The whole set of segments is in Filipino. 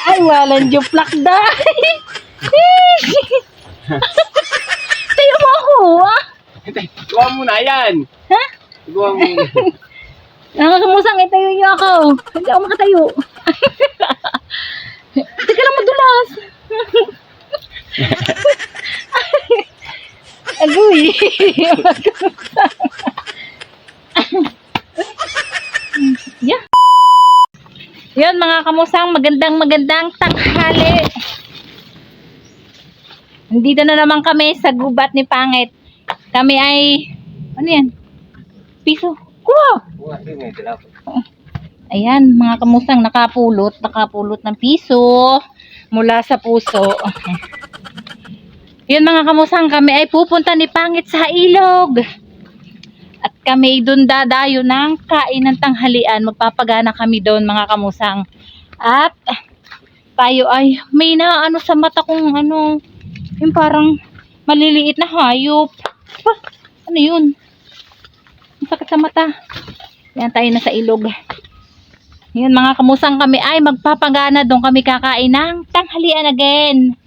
Ay, walang juplak dahi. Tayo mo ako, ah. Gawa mo na yan. Ha? Gawa mo. Nakakamusang, itayo niyo ako. Hindi ako makatayo. Hindi ka lang madulas. Agoy. Yeah. Yan mga kamusang, magandang tanghali. Nandito na naman kami sa gubat ni Pangit. Kami ay, ano yan? Piso. Kuha! Ayan, mga kamusang, nakapulot ng piso mula sa puso. Yun mga kamusang, kami ay pupunta ni Pangit sa ilog. At kami doon dadayo ng kain ng tanghalian. Magpapagana kami doon mga kamusang. At tayo ay may naano sa mata kong ano, yung parang maliliit na hayop. Ano yun? Ang sakit sa mata. Yan, tayo na sa ilog. Yan mga kamusang, kami ay magpapagana doon. Kami kakain ng tanghalian again.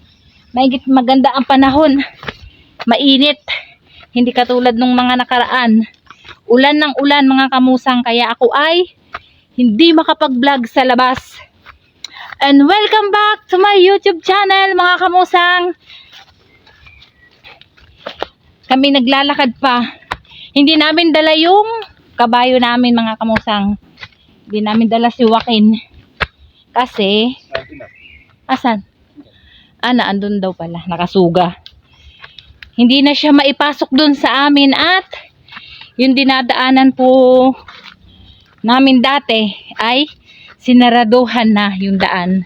Maganda ang panahon. Mainit. Hindi katulad nung mga nakaraan. Ulan ng ulan mga kamusang, kaya ako ay hindi makapag-vlog sa labas. And welcome back to my YouTube channel mga kamusang. Kami naglalakad pa. Hindi namin dala yung kabayo namin mga kamusang. Hindi namin dala si Joaquin. Kasi, asan? Andun daw pala, nakasuga. Hindi na siya maipasok dun sa amin at yung dinadaanan po namin dati ay sinaraduhan na yung daan.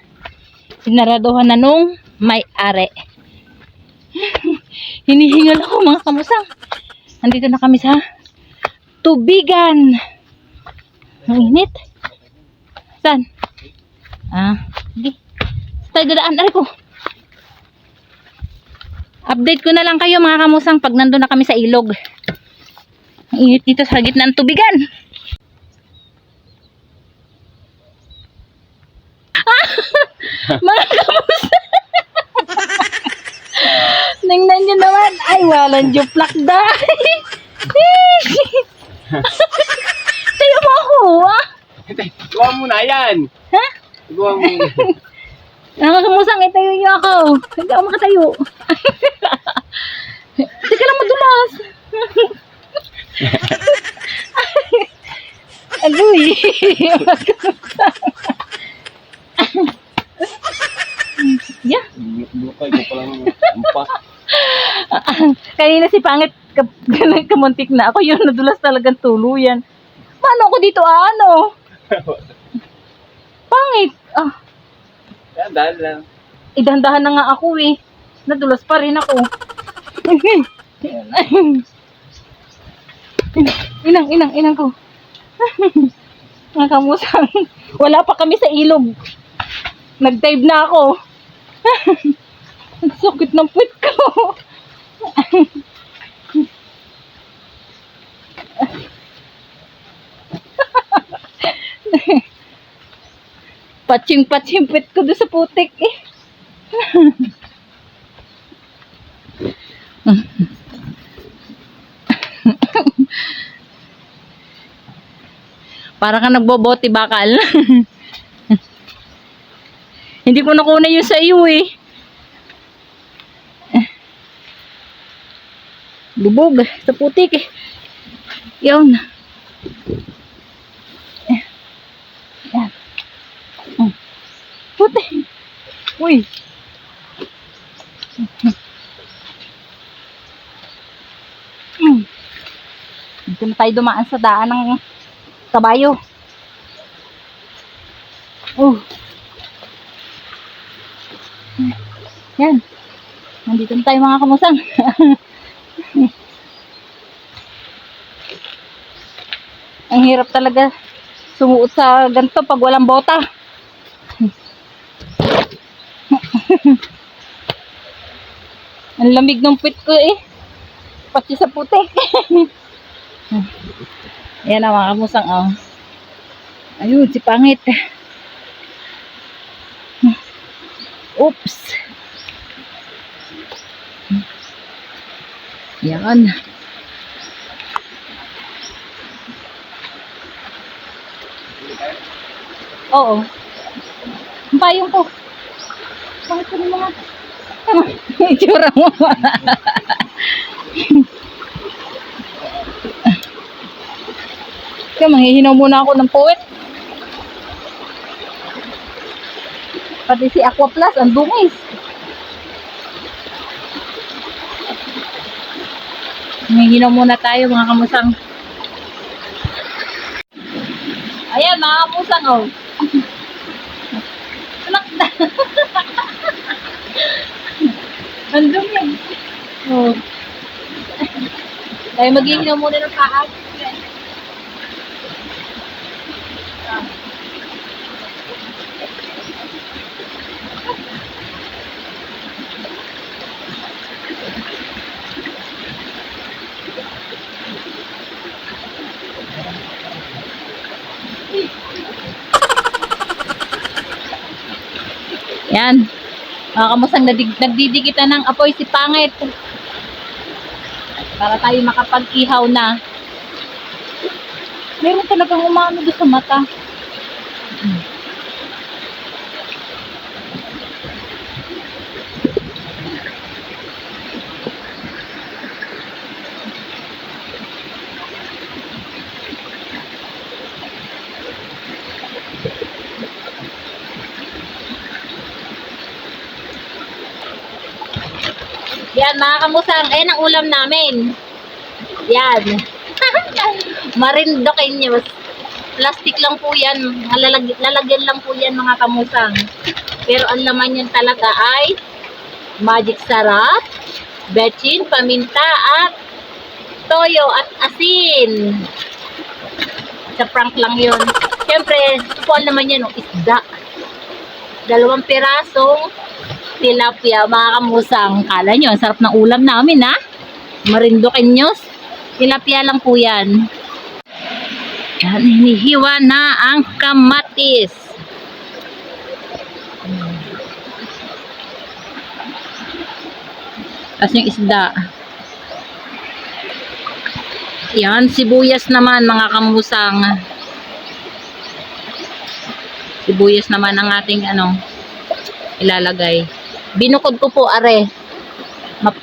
Sinaraduhan na nung may-ari. Hinihingal ako mga kamusang. Nandito na kami sa tubigan. Ang init. Saan? Hindi. Tayo dadaan. Aray ko. Update ko na lang kayo mga kamusang pag nandun na kami sa ilog. Ang init dito sa gitna ng tubigan. Mga kamusang. Tingnan nyo naman. Ay, walang juplak dahi. Tayo mo ako, ah. Gawa mo na yan. Ha? Gawa mo. Nakakamusang, itayo niyo ako. Hindi ako makatayo. Hindi ka lang madulas. Agoy. Yeah. Bukay ko pala ng ampas. Kanina si Pangit kamuntik na ako, yun nadulas talagang tuluyan. Paano ako dito ano? Pangit. Yan, dahil lang. Idandahan na nga ako eh. Nadulas pa rin ako. Inang ko. Mga kamusang. Wala pa kami sa ilog. Nag-dive na ako. Ang sakit ng puwit ko. Patsim puwit ko doon sa putik eh. Para ka nagbobote bakal. Hindi ko nakuha yung sa iyo eh. Bubog sa putik eh. Yun. Yan. Putik. Uy. Dito na tayo dumaan sa daan ng kabayo. Yan. Nandito na tayo mga kamusang. Ang hirap talaga sumuot sa ganito pag walang bota. Ang lamig ng puwit ko eh. Pati sa putik. Ayan na mga kamusang. Ayun, si Pangit. Oops. Yan. Oo. Ang payong ko. Bakit ko naman nga? Itsura mo. Kaya manghihinaw muna ako ng puwet. Pati si Aqua Plus, ang dungis. Manghihinaw muna tayo mga kamusang. Ayan mga kamusang oh. Anak na. Ang dumi. Oh. Tayo maghihinaw muna ng paag. Yan. Mga kamusang nagdidikitan ng apoy si Pangit. Para tayo makapag-ihaw na. Meron talagang umano doon sa mata. Yan mga kamusang, ayan ang ulam namin. Yan. Marindokeños. Plastic lang po yan. Lalagyan lang po yan mga kamusang. Pero ang laman yan talaga ay magic sarap, betchin, paminta, at toyo at asin. Sa prank lang yun. Siyempre, tupuan naman yan, isda. 2 pirasong tilapia, mga kamusang. Kala nyo, ang sarap ng ulam namin, ha? Marindokeños. Tilapia lang po yan. Yan, hinihiwa na ang kamatis. Tapos yung isda. Yan, sibuyas naman, mga kamusang. Sibuyas naman ang ating, ilalagay. Binukod ko po, are.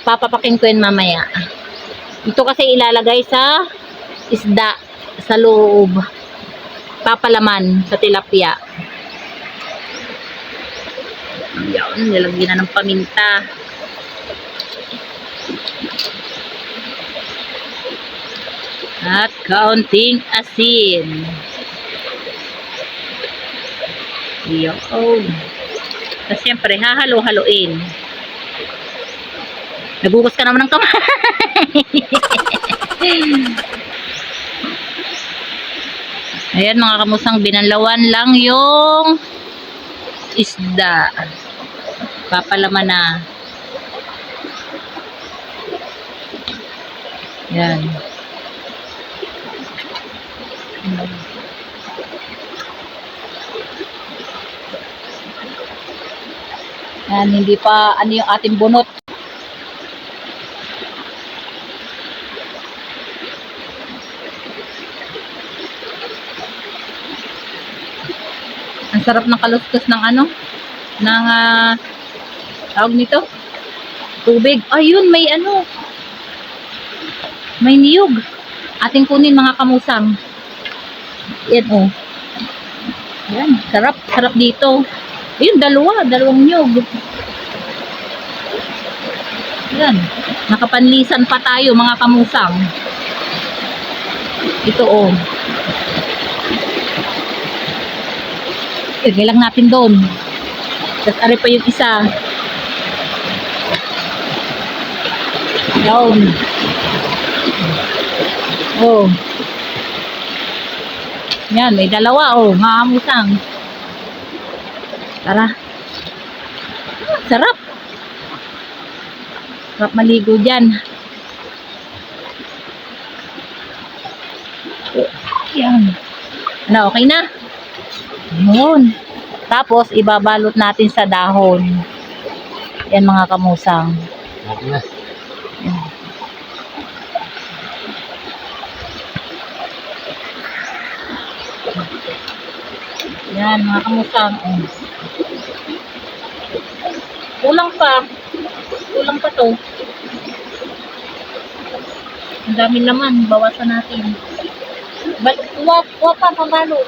Papapakin ko yun mamaya. Ito kasi ilalagay sa isda, sa loob. Papalaman sa tilapia. Yan, nilagyan na ng paminta. At kaunting asin. Yan. Tapos siyempre, hahalo-haloin. Nagugas ka naman ng kamay. Ayan mga kamusang, binanlawan lang yung isda. Papalaman na. Yan. Yan, hindi pa yung ating bunot. Ang sarap ng kaluskus ng ng tawag nito, tubig. Ayun, may may niyog. Ating kunin mga kamusang. Yan oh. Yan, sarap dito. Ayun, dalawang niyog. Yan, nakapanlisan pa tayo mga kamusang. Ito oh. Ilagay lang natin doon. Tapos ari pa yung isa. Down. Oh. Yan, may dalawa oh, mga kamusang. Tara. Sarap. Sarap maligo dyan. Yan. Okay na? Yun. Tapos, ibabalot natin sa dahon. Yan mga kamusang. Okay na. Yan mga kamusang. Oh. Kulang pa. Kulang pa to. Ang dami naman. Bawasan natin. Kuha pa pabalo.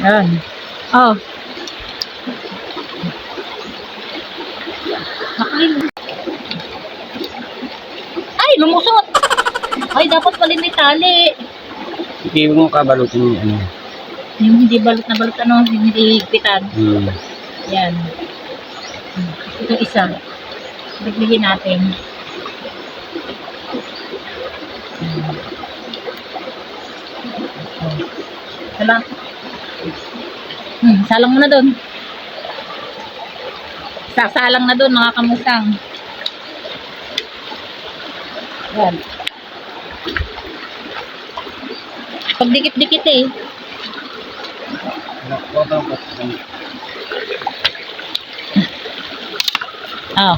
Yan. Oh. Nakain. Ay, lumusot. Ay, dapat pala may tali. Sige mo kabalutin yung ano. Yung hindi balot na balot, ano, hindi higpitan. Yan. Ito isa. Bigligin natin. Salang. Salang mo na doon. Sasalang na doon mga kamusang. Yan. Pag dikit-dikit eh. Oh.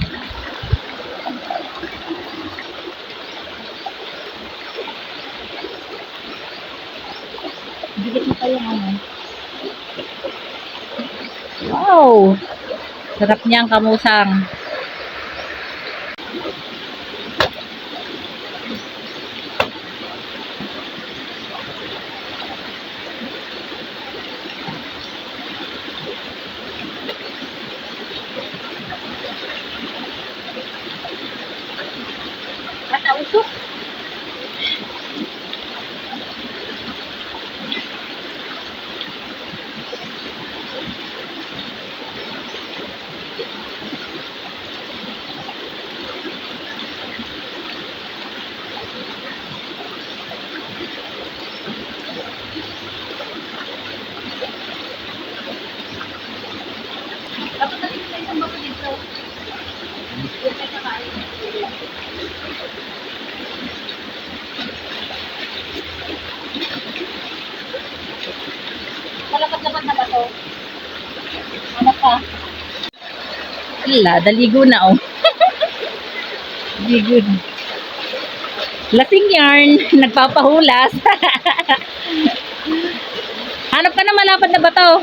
Dikit mo pa yung ano. Wow! Sarap niyang kamusang. At nausok. Dapat natin sa isang bako dito. Yung may kakain. Malapad-lapad na ba to? Ano pa? Wala, daligo na oh. Daligo na. Lasing yarn, nagpapahulas. Hanap ka na malapad na bato.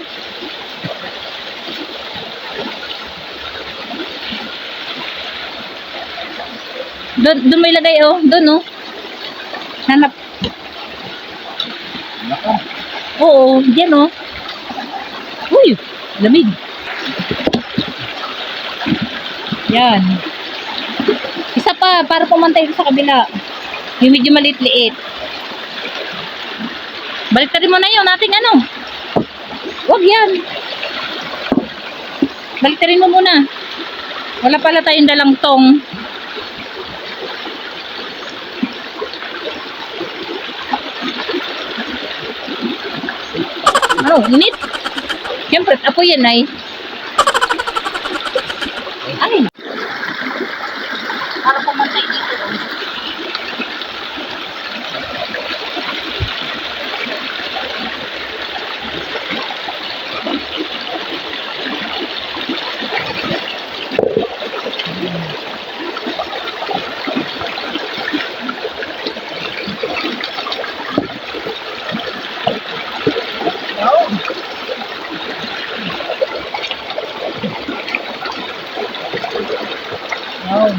Doon mo ilagay oh, doon oh. Hanap. Oo, diyan oh. Uy, lamig. Yan. Isa pa, para pumantay sa kabila. Yung medyo maliit-liit. Baliktarin mo na yun, ating ano. Huwag yan. Baliktarin mo muna. Wala pala tayong dalang tong. Ano, init? Siyempre, apoy yan ay. Ay. Para pumantay dito. Yun.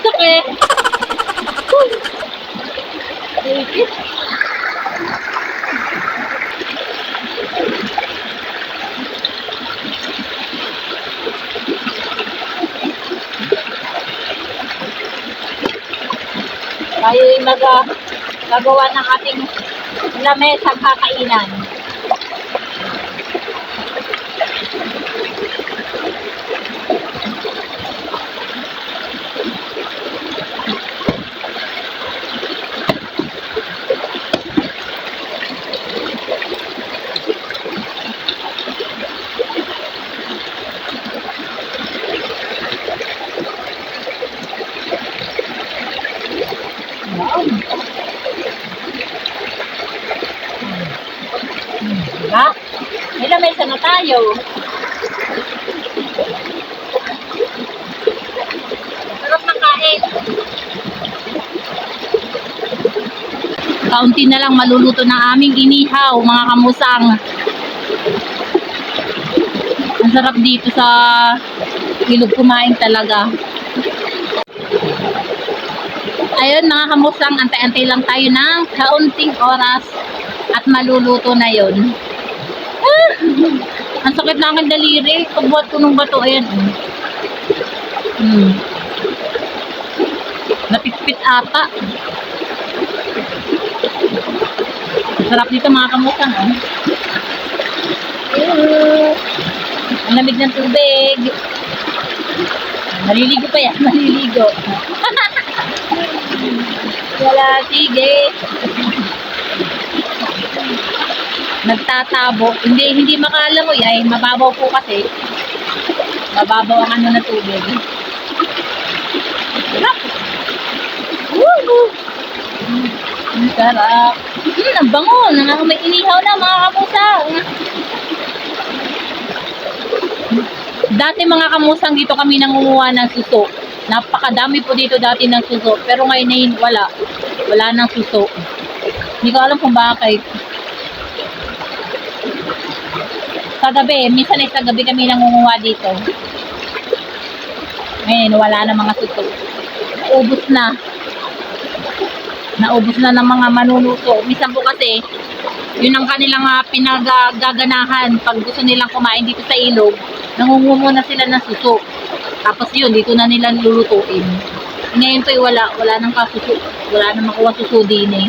Sakit. Sakit. Tayo'y nagawa ng ating lamesang kakainan. Ha? May lamesa na tayo. Sarap ng kain. Kaunti na lang maluluto ng aming inihaw, mga kamusang. Ang sarap dito sa ilog kumain talaga. Ayun mga kamusang, antay-antay lang tayo ng kaunting oras at maluluto na yon. Ah, ang sakit na aking daliri. Pagbuhat ko ng bato, ayan. Napitpit ata. Sarap dito mga kamusang. Ang lamig ng tubig. Maliligo pa yan, maliligo. Wala, sige. Nagtatabo. Hindi makalangoy ay mababaw po kasi. Mababaw ang ano na tubig. Sarap. Woo! Ang sarap. Ang bango. May inihaw na mga kamusang. Dati mga kamusang dito kami nangunguha ng suso. Napakadami po dito dati ng suso. Pero ngayon wala. Wala ng suso. Hindi ko alam kung bakit. Sa gabi, minsan ay sa gabi kami nangunguha dito. Ngayon, wala na mga suso. Naubos na. Naubos na ng mga manunuso. Minsan po kasi, yun ang kanilang pinagaganahan. Pag gusto nilang kumain dito sa ilog, nangunguha na sila ng suso. Tapos yun, dito na nila lulutuin. Ngayon po wala nang kasuso. Wala nang makuha suso din eh.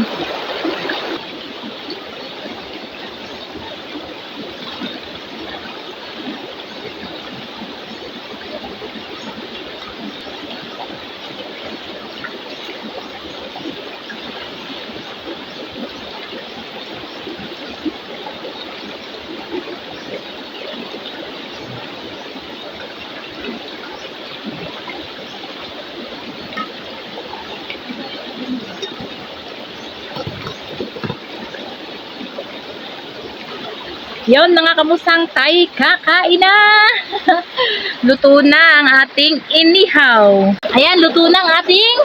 Yon mga kamusang, tayo kakain na. Luto na ang ating inihaw. Ayan, luto na ang ating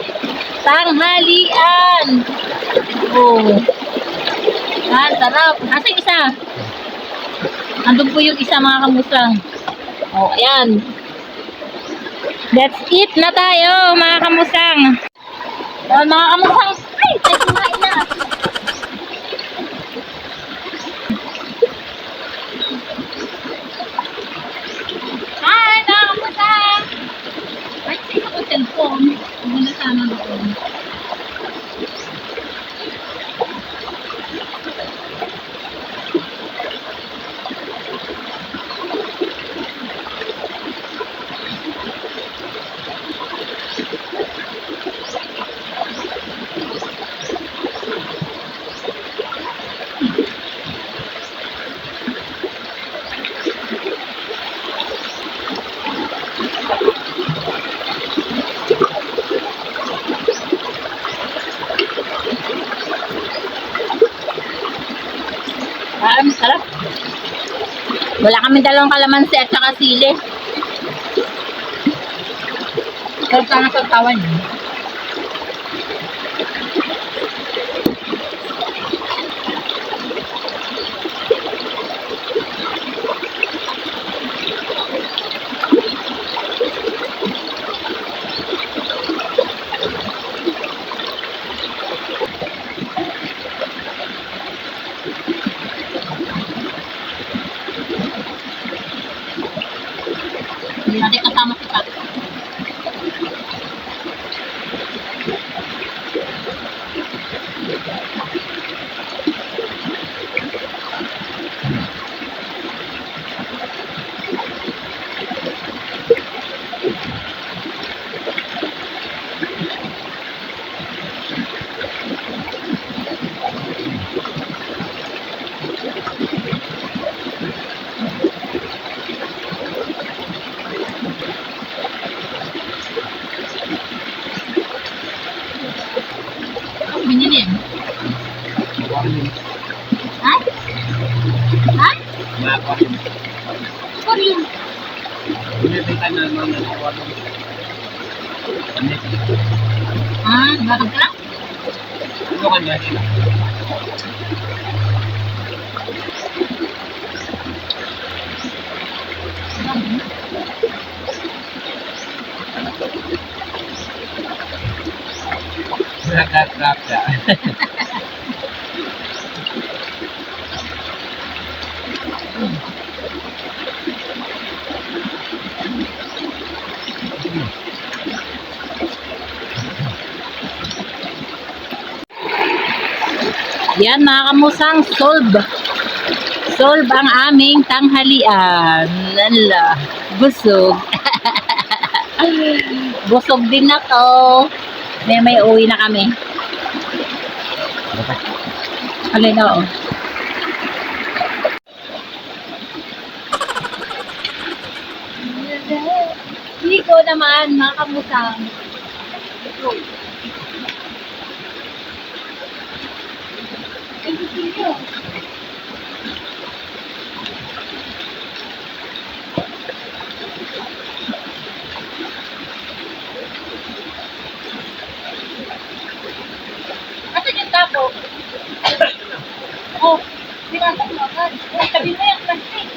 tanghalian. Oh. Ah, sarap. Nasaan isa? Andun po yung isa mga kamusang. Oh, ayan. Let's eat na tayo mga kamusang. Oh, mga kamusang, ay, tayo kumain na. Cellphone. Huwag na sana doon. Sarap. Wala kami dalawang kalamansi at saka sili. Sarap sana sa tawan niyo. Hindi natin kasama si Pat. Binili yan. Ha? Ha? Aquarium. Aquarium. Binibenta na naman ng aquarium. Ah, bakit ka lang? Ano kanya sila? Nakatrap siya. Yan mga kamusang, solve ang aming tanghalian. Lala, busog. Busog din ako. May uwi na kami. Alin na oh. Ligo naman mga kamusang. Asan yung tapo? Oh, binasa mo agad. Oh, sabi mo yung plastic.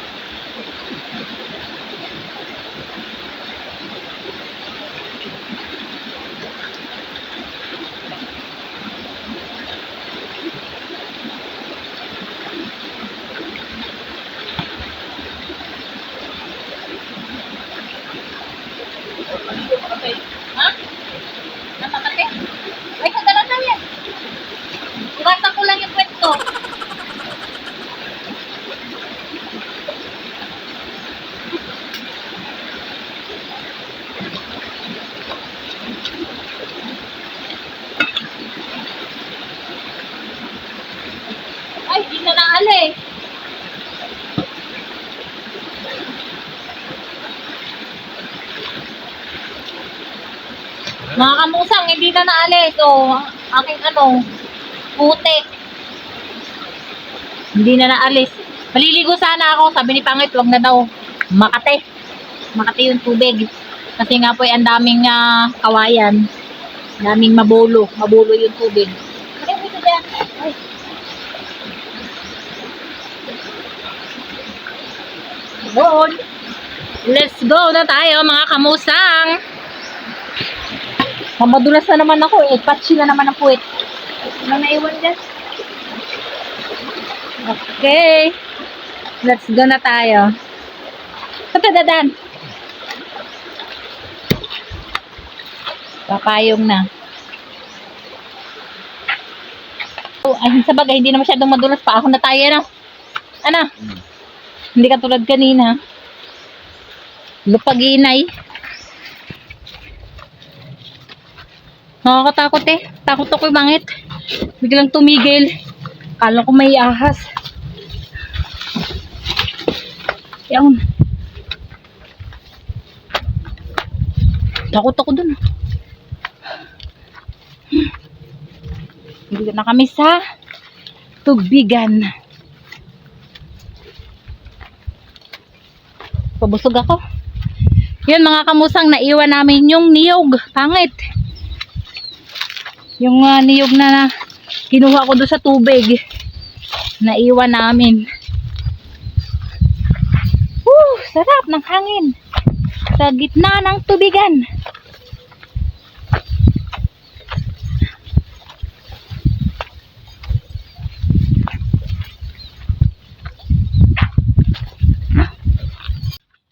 Ha? Namakate? Ay, kagalan na yan. Iwasan ko lang yung pwesto. Ay, di na naalis. Mga kamusang, hindi na naalis. O, aking putik. Hindi na naalis. Maliligo sana ako. Sabi ni Pangit, wag na daw. Makate. Makate yung tubig. Kasi nga po, ang daming kawayan. Daming mabulo. Mabulo yung tubig. Ay, dito dyan. Ay. Doon. Let's go na tayo mga kamusang. Mamadulas na naman ako eh. Patchy na naman ang puwit. Ano naiwan dyan? Okay. Let's go na tayo. Patadadan. Papayong na. Oh, ay, sa bagay, hindi na masyadong madulas pa. Ako na tayo na. Ano? Hindi ka tulad kanina. Lupaginay. Nakakatakot eh. Takot ako yung Mangit. Biglang tumigil. Kala ko may ahas. Yan. Takot ako dun. Dito na kami sa tubigan. Pabusog ako. Yun mga kamusang, naiwan namin yung niyog. Pangit. Yung niyog na kinuha ko doon sa tubig. Naiwan namin. Sarap ng hangin. Sa gitna ng tubigan.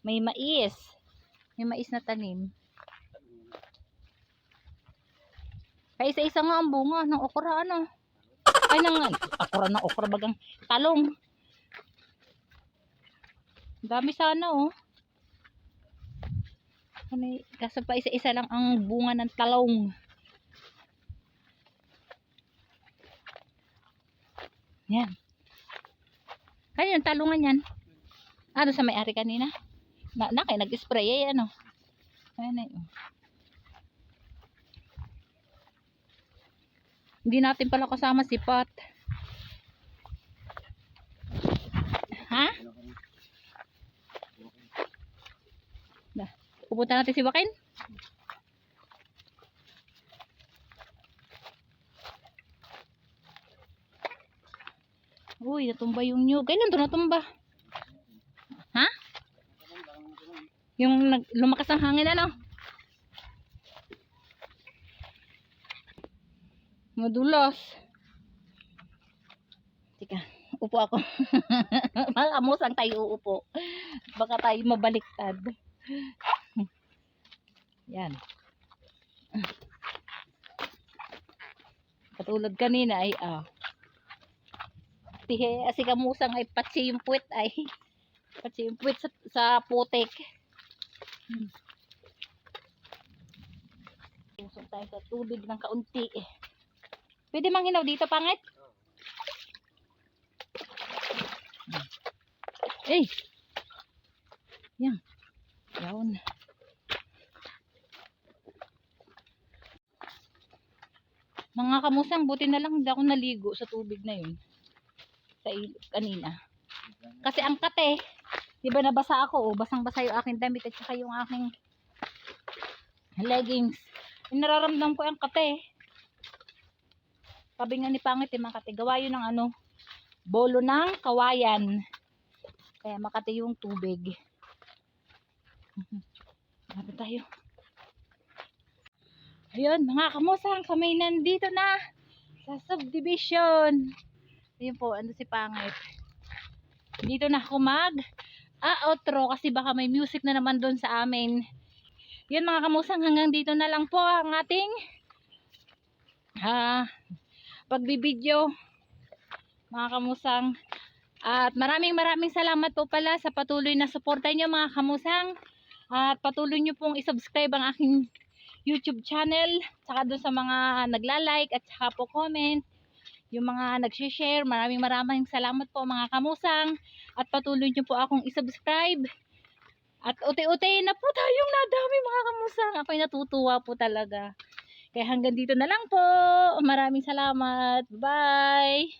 May mais. May mais na tanim. Kaya isa-isa nga ang bunga ng okra Ay ng okra bagang talong. Dami sana Kaso pa isa-isa lang ang bunga ng talong. Yan. Kaya yung talungan yan. Doon sa may-ari kanina. Kaya nag-spray Ayan Hindi natin pala kasama si Pat. Ha? Pupunta natin si Joaquin. Uy, natumba yung nyug. Kailan to natumba? Ha? Yung lumakas ang hangin ano? Madulas. Tika, upo ako. Mga kamusang tayo uupo. Baka tayo mabaliktad. Yan. Katulad kanina ay si kamusang ay patsi yung puwet ay patsi yung puwet sa putek. Usok tayo sa tubig ng kaunti eh. Pwede manghinaw dito, pangit? Eh! Yan. Yawn. Mga kamusang, buti na lang hindi ako naligo sa tubig na yun. Sa kanina. Kasi ang kate, di ba nabasa ako, basang-basa yung aking damit at saka yung aking leggings. Yung nararamdam ko yung kate. Sabi nga ni Pangit, mga kate, gawa yun ng ano, bolo ng kawayan. Kaya makati yung tubig. Lapit tayo. Ayun, mga kamusang, kami nandito na sa subdivision. Ayun po, ano si Pangit. Dito na ako outro kasi baka may music na naman doon sa amin. Yun mga kamusang, hanggang dito na lang po ang ating pagbibideo mga kamusang. At maraming salamat po pala sa patuloy na suporta nyo mga kamusang. At patuloy nyo pong isubscribe ang aking YouTube channel. Saka doon sa mga nagla-like at saka po comment. Yung mga nag-share, maraming salamat po mga kamusang. At patuloy nyo po akong isubscribe. At uti-uti na po tayong nadami mga kamusang. Ako'y natutuwa po talaga. Kaya hanggang dito na lang po. Maraming salamat. Bye!